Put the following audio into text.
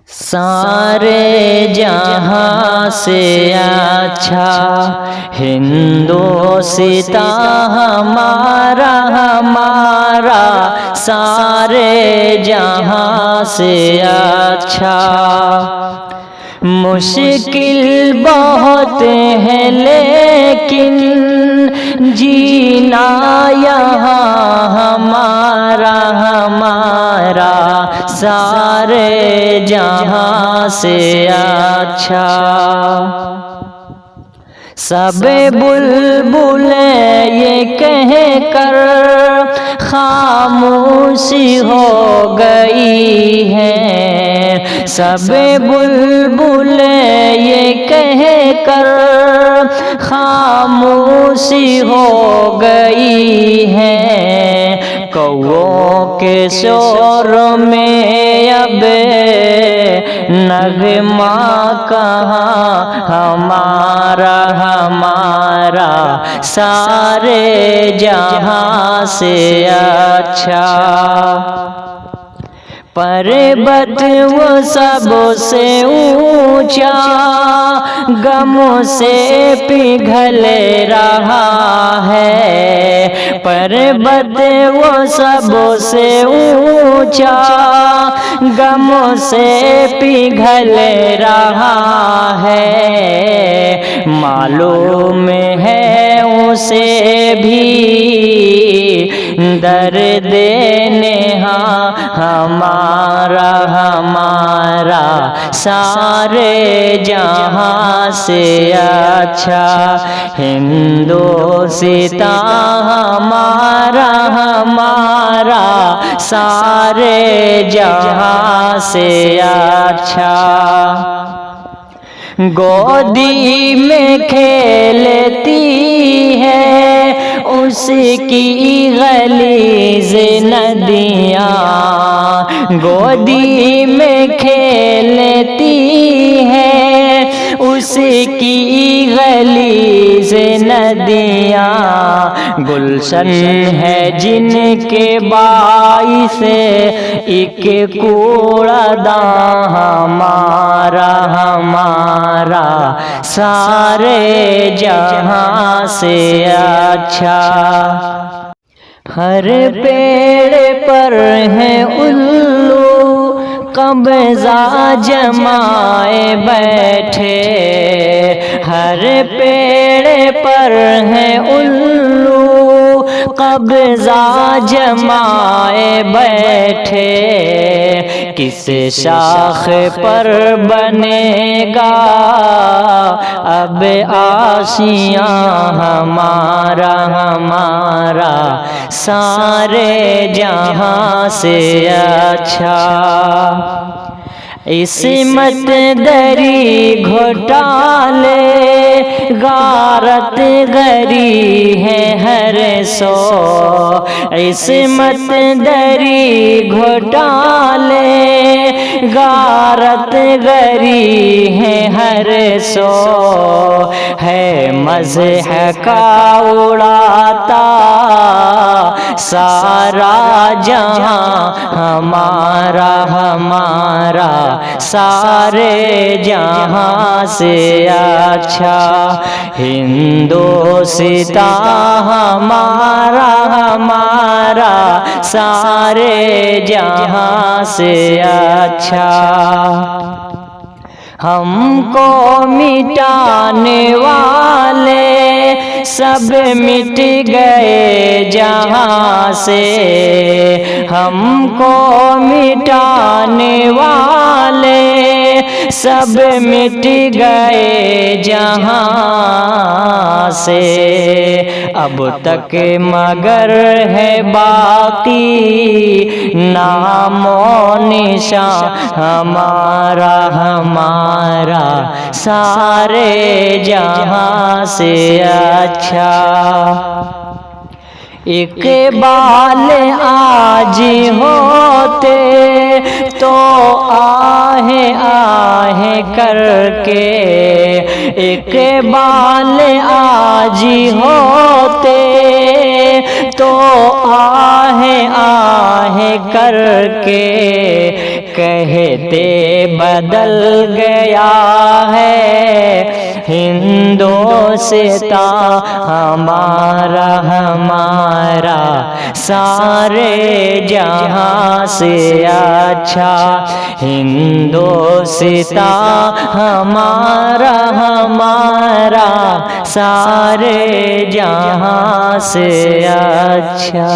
سارے جہاں سے اچھا ہندوستان ہمارا ہمارا، سارے جہاں سے اچھا۔ مشکل بہت ہے لیکن جینا یہاں ہمارا ہمارا، سارے جہاں سے اچھا۔ سب بلبلیں یہ کہہ کر خاموشی ہو گئی ہیں، سب بلبلیں یہ کہہ کر خاموشی ہو گئی ہیں، کوؤں کے شور میں اب نغمہ کہاں ہمارا ہمارا، سارے جہاں سے اچھا۔ پربت وہ سب سے اونچا غم سے پگھل رہا ہے، پربت وہ سب سے اونچا غم سے پگھل رہا ہے، معلوم ہے اسے بھی درد نہاں ہمارا ہمارا، سارے جہاں سے اچھا ہندوستان ہمارا ہمارا، سارے جہاں سے اچھا۔ گودی میں کھیلتی ہے اس کی غلیظ ندیاں، گودی میں کھیلتی ہے اس کی غلیظ ندیاں، گلشن ہے جن کے باعث ایک کوڑا داں ہمارا ہمارا، سارے جہاں سے اچھا۔ ہر پیڑ پر ہے الو قبضہ جمائے بیٹھے، ہر پیڑ پر ہے الو قبضہ جمائے بیٹھے، کس شاخ پر بنے گا اب آشیاں ہمارا ہمارا، سارے جہاں سے اچھا۔ عصمت دری گھوٹالے غارت غری ہے ہر سو، عصمت دری گھوٹالے غارت غری ہے ہر سو، ہے مزح کا اڑاتا سارا جہاں ہمارا ہمارا، سارے جہاں سے اچھا ہندوستان ہمارا ہمارا، سارے جہاں سے اچھا۔ ہم کو مٹانے والے سب مٹ گئے جہاں سے، ہم کو مٹانے والے سب مٹ گئے جہاں سے، اب تک مگر ہے باقی نام و نشان ہمارا ہمارا، سارے جہاں سے اچھا۔ اقبال آج ہوتے تو آہ آہ کر کے، اقبال آج ہوتے تو آہ آہ کر کے کہتے بدل گیا ہے ہندوستان ہمارا ہمارا سارے جہاں سے اچھا ہندوستان ہمارا ہمارا سارے جہاں سے اچھا